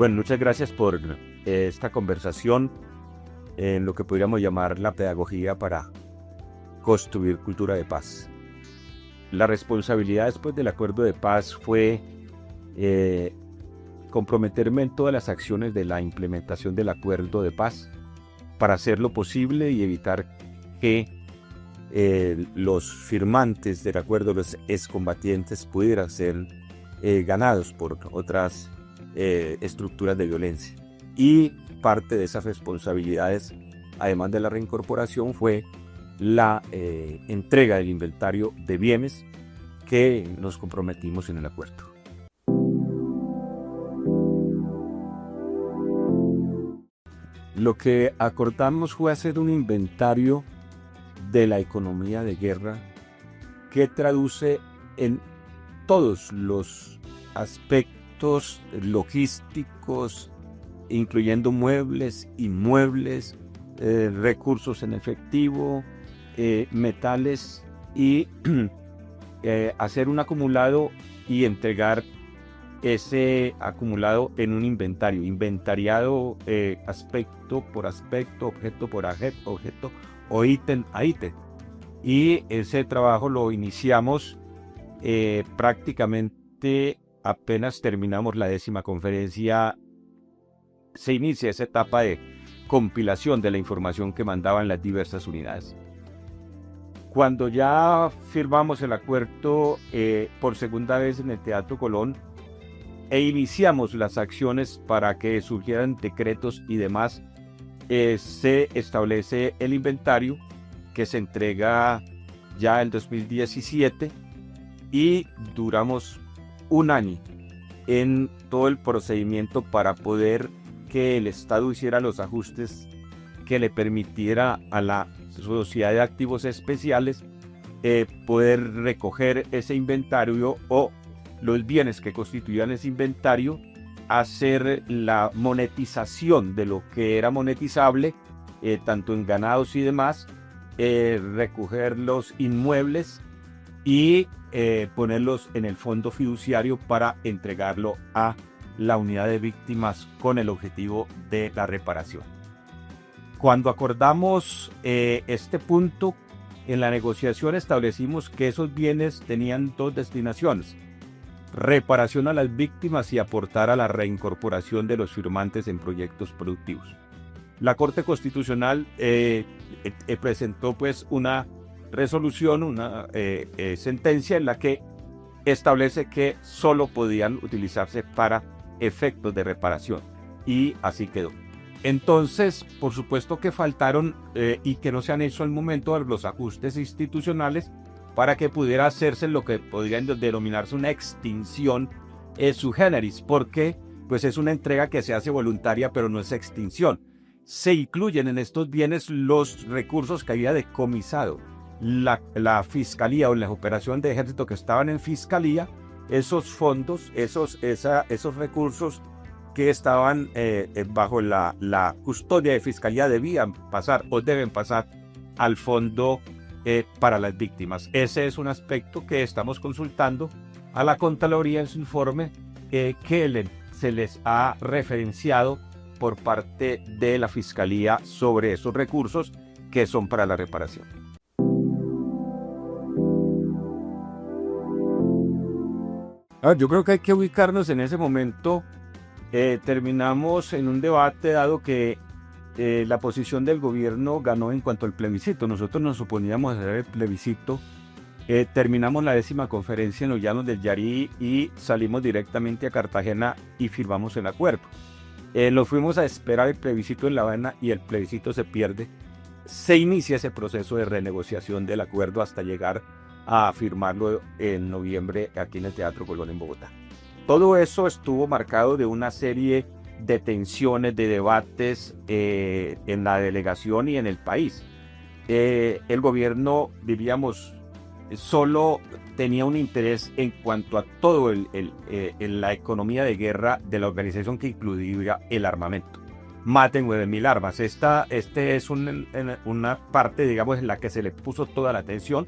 Bueno, muchas gracias por esta conversación en lo que podríamos llamar la pedagogía para construir cultura de paz. La responsabilidad después del acuerdo de paz fue eh, comprometerme en todas las acciones de la implementación del acuerdo de paz para hacerlo posible y evitar que los firmantes del acuerdo, los excombatientes, pudieran ser ganados por otras estructuras de violencia. Y parte de esas responsabilidades, además de la reincorporación, fue la entrega del inventario de bienes que nos comprometimos en el acuerdo. Lo que acordamos fue hacer un inventario de la economía de guerra que traduce en todos los aspectos logísticos, incluyendo muebles, inmuebles, recursos en efectivo, metales, y hacer un acumulado y entregar ese acumulado en un inventario, inventariado aspecto por aspecto, objeto por objeto o ítem a ítem. Y ese trabajo lo iniciamos prácticamente apenas terminamos la 10ª conferencia. Se inicia esa etapa de compilación de la información que mandaban las diversas unidades. Cuando ya firmamos el acuerdo por segunda vez en el Teatro Colón e iniciamos las acciones para que surgieran decretos y demás, se establece el inventario que se entrega ya en 2017 y duramos un año en todo el procedimiento para poder que el Estado hiciera los ajustes que le permitiera a la Sociedad de Activos Especiales poder recoger ese inventario o los bienes que constituían ese inventario, hacer la monetización de lo que era monetizable, tanto en ganados y demás, recoger los inmuebles y ponerlos en el fondo fiduciario para entregarlo a la unidad de víctimas con el objetivo de la reparación. Cuando acordamos este punto, en la negociación establecimos que esos bienes tenían dos destinaciones: reparación a las víctimas y aportar a la reincorporación de los firmantes en proyectos productivos. La Corte Constitucional presentó pues una resolución, una sentencia en la que establece que solo podían utilizarse para efectos de reparación, y así quedó. Entonces, por supuesto que faltaron y que no se han hecho al momento los ajustes institucionales para que pudiera hacerse lo que podrían denominarse una extinción sui generis, porque pues es una entrega que se hace voluntaria, pero no es extinción. Se incluyen en estos bienes los recursos que había decomisado la Fiscalía o la operación de Ejército que estaban en Fiscalía. Esos fondos, esos recursos que estaban bajo la custodia de Fiscalía debían pasar o deben pasar al fondo para las víctimas. Ese es un aspecto que estamos consultando a la Contraloría en su informe que se les ha referenciado por parte de la Fiscalía sobre esos recursos que son para la reparación. Yo creo que hay que ubicarnos en ese momento. Terminamos en un debate dado que la posición del gobierno ganó en cuanto al plebiscito. Nosotros nos oponíamos a hacer el plebiscito. Terminamos la 10ª conferencia en los Llanos del Yarí y salimos directamente a Cartagena y firmamos el acuerdo. Lo fuimos a esperar el plebiscito en La Habana y el plebiscito se pierde. Se inicia ese proceso de renegociación del acuerdo hasta llegar a firmarlo en noviembre aquí en el Teatro Colón en Bogotá. Todo eso estuvo marcado de una serie de tensiones, de debates en la delegación y en el país. El gobierno, diríamos, solo tenía un interés en cuanto a todo en la economía de guerra de la organización, que incluía el armamento. Más de 9.000 armas. Este es una parte, digamos, en la que se le puso toda la atención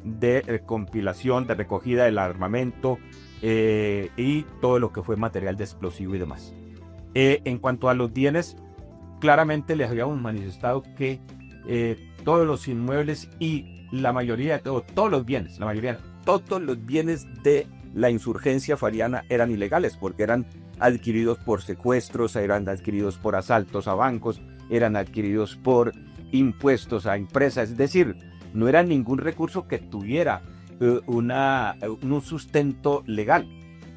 de compilación, de recogida del armamento y todo lo que fue material de explosivo y demás. En cuanto a los bienes, claramente les habíamos manifestado que todos los inmuebles y la mayoría de todos los bienes, todos los bienes de la insurgencia fariana eran ilegales porque eran adquiridos por secuestros, eran adquiridos por asaltos a bancos, eran adquiridos por impuestos a empresas, es decir, no era ningún recurso que tuviera un sustento legal.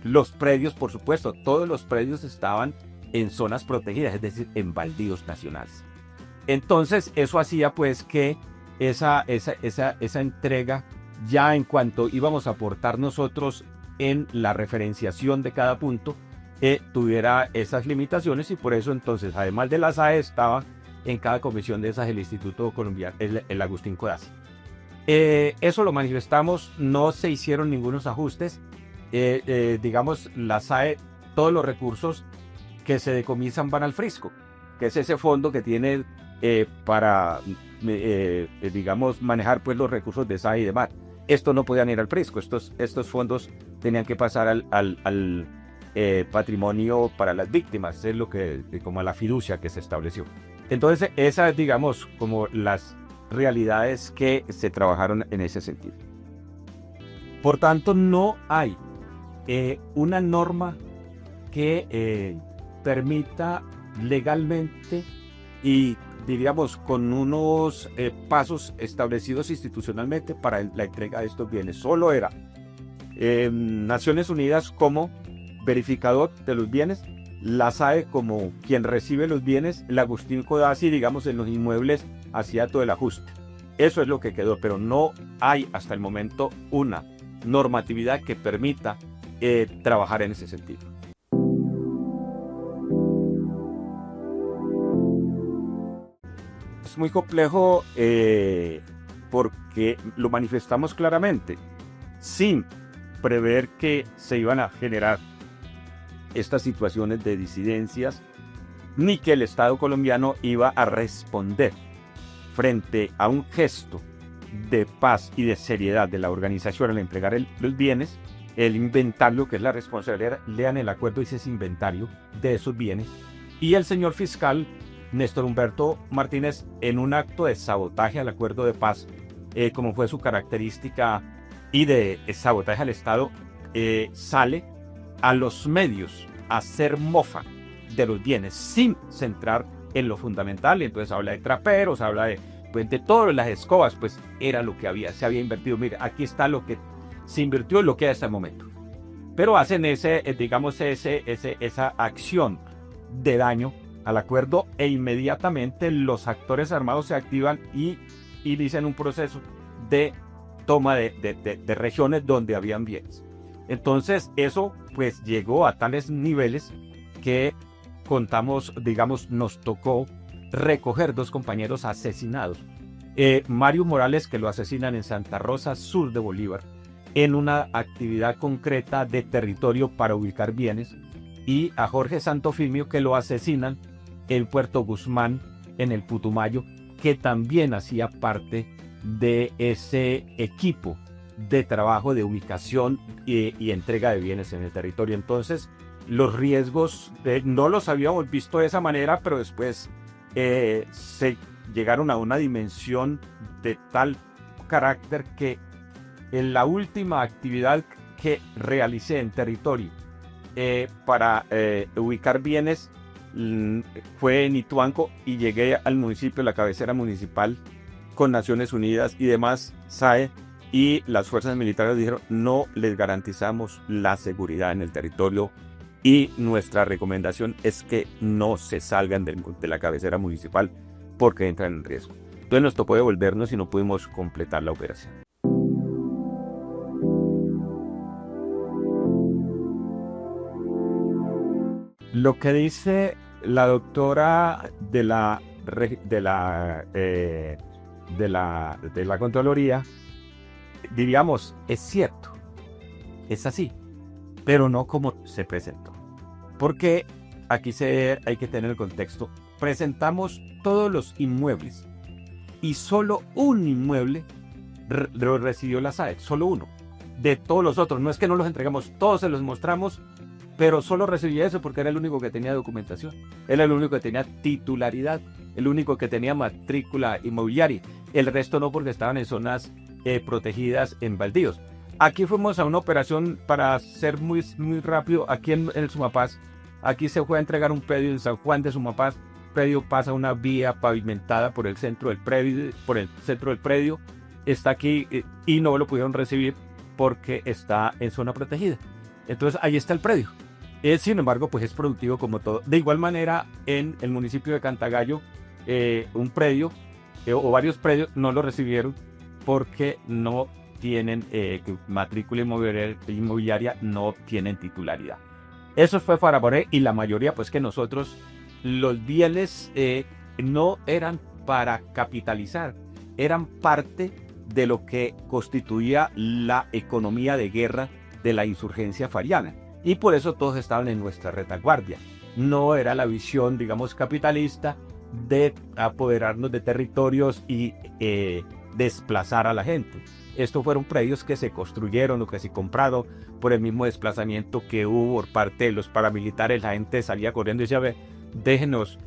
Los predios, por supuesto, todos los predios estaban en zonas protegidas, es decir, en baldíos nacionales. Entonces, eso hacía pues que esa entrega, ya en cuanto íbamos a aportar nosotros en la referenciación de cada punto, tuviera esas limitaciones, y por eso entonces, además de la SAE, estaba en cada comisión de esas el Instituto Colombiano, el Agustín Codazzi. Eso lo manifestamos, no se hicieron ningunos ajustes. Digamos, la SAE, todos los recursos que se decomisan van al Frisco, que es ese fondo que tiene para, digamos, manejar pues los recursos de SAE y demás. Estos no podían ir al Frisco, estos fondos tenían que pasar al patrimonio para las víctimas, es lo que, como a la fiducia que se estableció. Entonces, esas, digamos, como las realidades que se trabajaron en ese sentido. Por tanto, no hay una norma que permita legalmente y, diríamos, con unos pasos establecidos institucionalmente para la entrega de estos bienes. Solo era Naciones Unidas como verificador de los bienes, la SAE como quien recibe los bienes, el Agustín Codazzi, digamos, en los inmuebles hacía todo el ajuste. Eso es lo que quedó, pero no hay hasta el momento una normatividad que permita trabajar en ese sentido. Es muy complejo porque lo manifestamos claramente, sin prever que se iban a generar estas situaciones de disidencias, ni que el Estado colombiano iba a responder frente a un gesto de paz y de seriedad de la organización al entregar los bienes, el inventario, que es la responsabilidad. Lean el acuerdo, dice ese inventario de esos bienes. Y el señor fiscal Néstor Humberto Martínez, en un acto de sabotaje al acuerdo de paz, como fue su característica, y de sabotaje al Estado, sale a los medios a hacer mofa de los bienes sin centrar en lo fundamental. Y entonces habla de traperos, habla de todas las escobas, pues era lo que se había invertido. Mire, aquí está lo que se invirtió y lo que hay hasta el momento. Pero hacen esa acción de daño al acuerdo, e inmediatamente los actores armados se activan y inician un proceso de toma de regiones donde habían bienes. Entonces eso pues llegó a tales niveles que contamos, digamos, nos tocó recoger 2 compañeros asesinados. Mario Morales, que lo asesinan en Santa Rosa, sur de Bolívar, en una actividad concreta de territorio para ubicar bienes, y a Jorge Santofimio, que lo asesinan en Puerto Guzmán, en el Putumayo, que también hacía parte de ese equipo de trabajo de ubicación y entrega de bienes en el territorio. Entonces, los riesgos no los habíamos visto de esa manera, pero después se llegaron a una dimensión de tal carácter que en la última actividad que realicé en territorio para ubicar bienes fue en Ituango, y llegué al municipio, la cabecera municipal, con Naciones Unidas y demás, SAE, y las fuerzas militares dijeron: no les garantizamos la seguridad en el territorio, y nuestra recomendación es que no se salgan de la cabecera municipal porque entran en riesgo. Entonces nos tocó devolvernos y no pudimos completar la operación. Lo que dice la doctora de la Contraloría, diríamos, es cierto, es así, pero no como se presentó. Porque aquí hay que tener el contexto. Presentamos todos los inmuebles y solo un inmueble lo recibió la SAE, solo uno. De todos los otros, no es que no los entregamos, todos se los mostramos pero solo recibía eso porque era el único que tenía documentación, era el único que tenía titularidad, el único que tenía matrícula inmobiliaria, el resto no, porque estaban en zonas protegidas en baldíos. Aquí fuimos a una operación, para ser muy rápido, aquí en el Sumapaz. Aquí se fue a entregar un predio en San Juan de Sumapaz. El predio pasa una vía pavimentada por el centro del predio, está aquí y no lo pudieron recibir porque está en zona protegida. Entonces ahí está el predio. Sin embargo, pues es productivo como todo. De igual manera, en el municipio de Cantagallo, un predio o varios predios no lo recibieron porque no tienen matrícula inmobiliaria, no tienen titularidad. Eso fue para poner, y la mayoría, pues que nosotros, los bienes no eran para capitalizar, eran parte de lo que constituía la economía de guerra de la insurgencia fariana. Y por eso todos estaban en nuestra retaguardia. No era la visión, digamos, capitalista de apoderarnos de territorios y desplazar a la gente. Estos fueron predios que se construyeron o que se compraron por el mismo desplazamiento que hubo por parte de los paramilitares. La gente salía corriendo y decía, ve, denos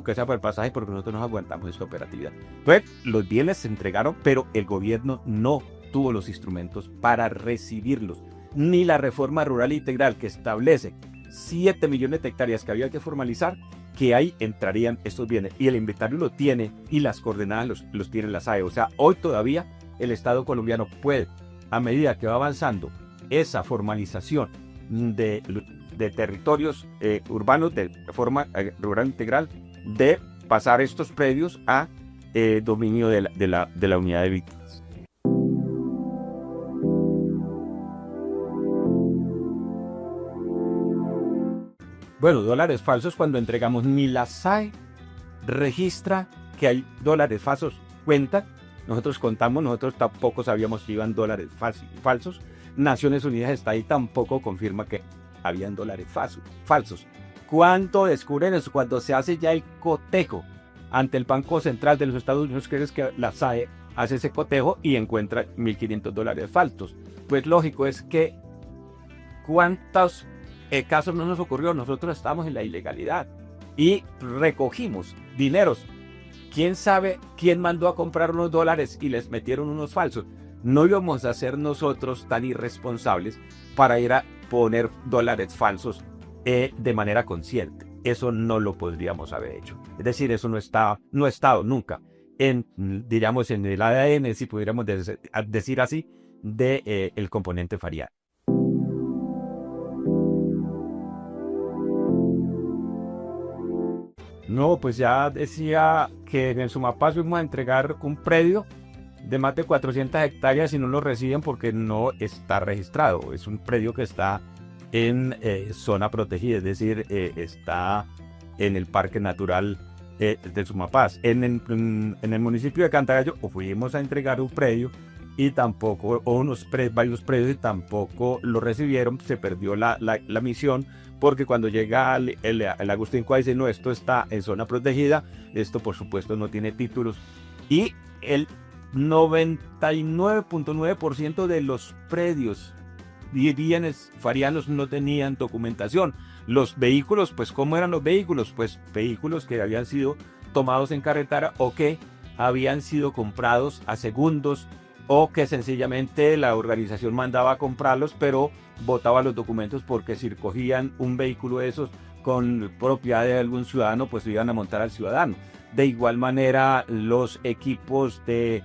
que sea por el pasaje porque nosotros nos aguantamos esta operatividad. Entonces, los bienes se entregaron, pero el gobierno no tuvo los instrumentos para recibirlos. Ni la reforma rural integral, que establece 7 millones de hectáreas que había que formalizar, que ahí entrarían estos bienes. Y el inventario lo tiene y las coordenadas los tiene la SAE. O sea, hoy todavía el Estado colombiano puede, a medida que va avanzando esa formalización de territorios urbanos de reforma rural integral, de pasar estos predios a dominio de la unidad de víctimas. Bueno, dólares falsos, cuando entregamos, ni la SAE registra que hay dólares falsos. Cuenta, nosotros contamos, nosotros tampoco sabíamos que iban dólares falsos. Naciones Unidas está ahí, tampoco confirma que habían dólares falsos. ¿Cuánto descubren eso? Cuando se hace ya el cotejo ante el Banco Central de los Estados Unidos, que es que la SAE hace ese cotejo y encuentra 1.500 dólares falsos. Pues lógico es que ¿cuántos casos no nos ocurrió? Nosotros estábamos en la ilegalidad y recogimos dineros. ¿Quién sabe quién mandó a comprar unos dólares y les metieron unos falsos? No íbamos a ser nosotros tan irresponsables para ir a poner dólares falsos de manera consciente. Eso no lo podríamos haber hecho. Es decir, eso no ha estado nunca diríamos, en el ADN, si pudiéramos decir así, el componente fariano. No, pues ya decía que en el Sumapaz fuimos a entregar un predio de más de 400 hectáreas y no lo reciben porque no está registrado. Es un predio que está en zona protegida, es decir, está en el Parque Natural del Sumapaz. En el municipio de Cantagallo fuimos a entregar un predio y tampoco, varios predios, y tampoco lo recibieron. Se perdió la misión, porque cuando llega el Agustín Cuá dice, no, esto está en zona protegida, esto por supuesto no tiene títulos, y el 99.9% de los predios y bienes farianos no tenían documentación. Los vehículos, pues ¿cómo eran los vehículos? Pues vehículos que habían sido tomados en carretera o que habían sido comprados a segundos, o que sencillamente la organización mandaba a comprarlos, pero botaba los documentos, porque si cogían un vehículo de esos con propiedad de algún ciudadano, pues lo iban a montar al ciudadano. De igual manera, los equipos de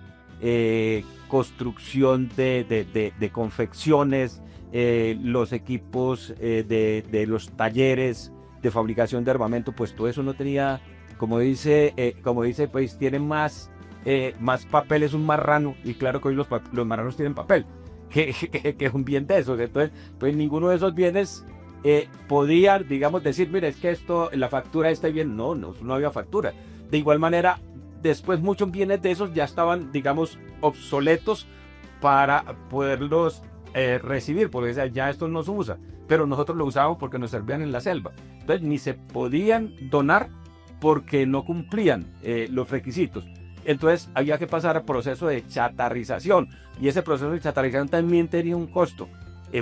construcción de confecciones, los equipos de los talleres de fabricación de armamento, pues todo eso no tenía, como dice, pues tiene más papel, es un marrano, y claro que hoy los marranos tienen papel, que es un bien de esos. Entonces, pues ninguno de esos bienes podía, digamos, decir, mire, es que esto, la factura de este bien, no había factura. De igual manera, después muchos bienes de esos ya estaban, digamos, obsoletos para poderlos recibir, porque ya esto no se usa, pero nosotros lo usábamos porque nos servían en la selva. Entonces ni se podían donar porque no cumplían los requisitos. Entonces había que pasar al proceso de chatarrización, y ese proceso de chatarrización también tenía un costo.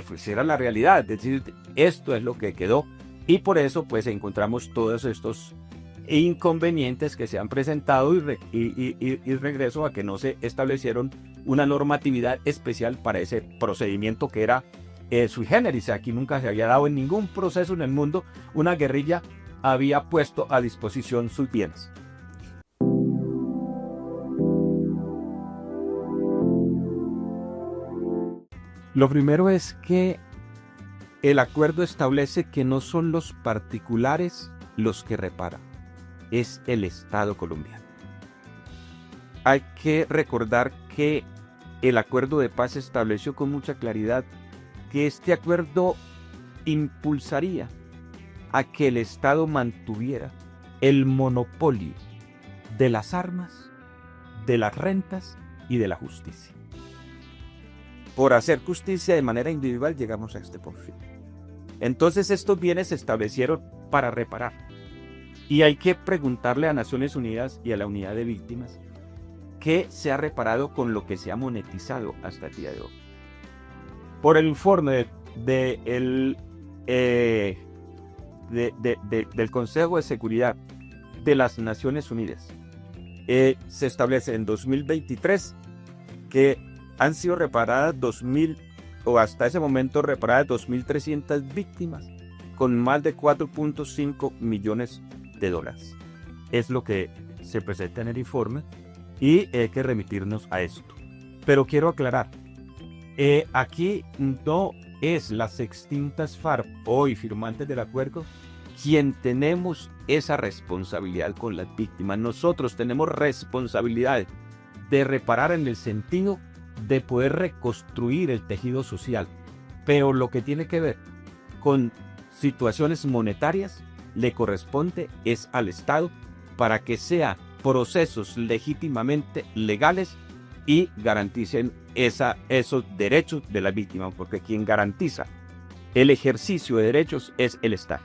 pues era la realidad, es decir, esto es lo que quedó, y por eso pues encontramos todos estos inconvenientes que se han presentado y regreso a que no se establecieron una normatividad especial para ese procedimiento que era sui generis. Aquí nunca se había dado en ningún proceso en el mundo una guerrilla había puesto a disposición sus bienes. Lo primero es que el acuerdo establece que no son los particulares los que reparan, es el Estado colombiano. Hay que recordar que el acuerdo de paz estableció con mucha claridad que este acuerdo impulsaría a que el Estado mantuviera el monopolio de las armas, de las rentas y de la justicia. Por hacer justicia de manera individual llegamos a este fin. Entonces estos bienes se establecieron para reparar. Y hay que preguntarle a Naciones Unidas y a la Unidad de Víctimas qué se ha reparado con lo que se ha monetizado hasta el día de hoy. Por el informe del Consejo de Seguridad de las Naciones Unidas, se establece en 2023 que han sido reparadas 2.000, o hasta ese momento reparadas 2.300 víctimas con más de 4.5 millones de dólares. Es lo que se presenta en el informe y hay que remitirnos a esto. Pero quiero aclarar, aquí no es las extintas FARC, hoy firmantes del acuerdo, quien tenemos esa responsabilidad con las víctimas. Nosotros tenemos responsabilidad de reparar en el sentido de poder reconstruir el tejido social, pero lo que tiene que ver con situaciones monetarias le corresponde es al Estado para que sean procesos legítimamente legales y garanticen esos derechos de la víctima, porque quien garantiza el ejercicio de derechos es el Estado.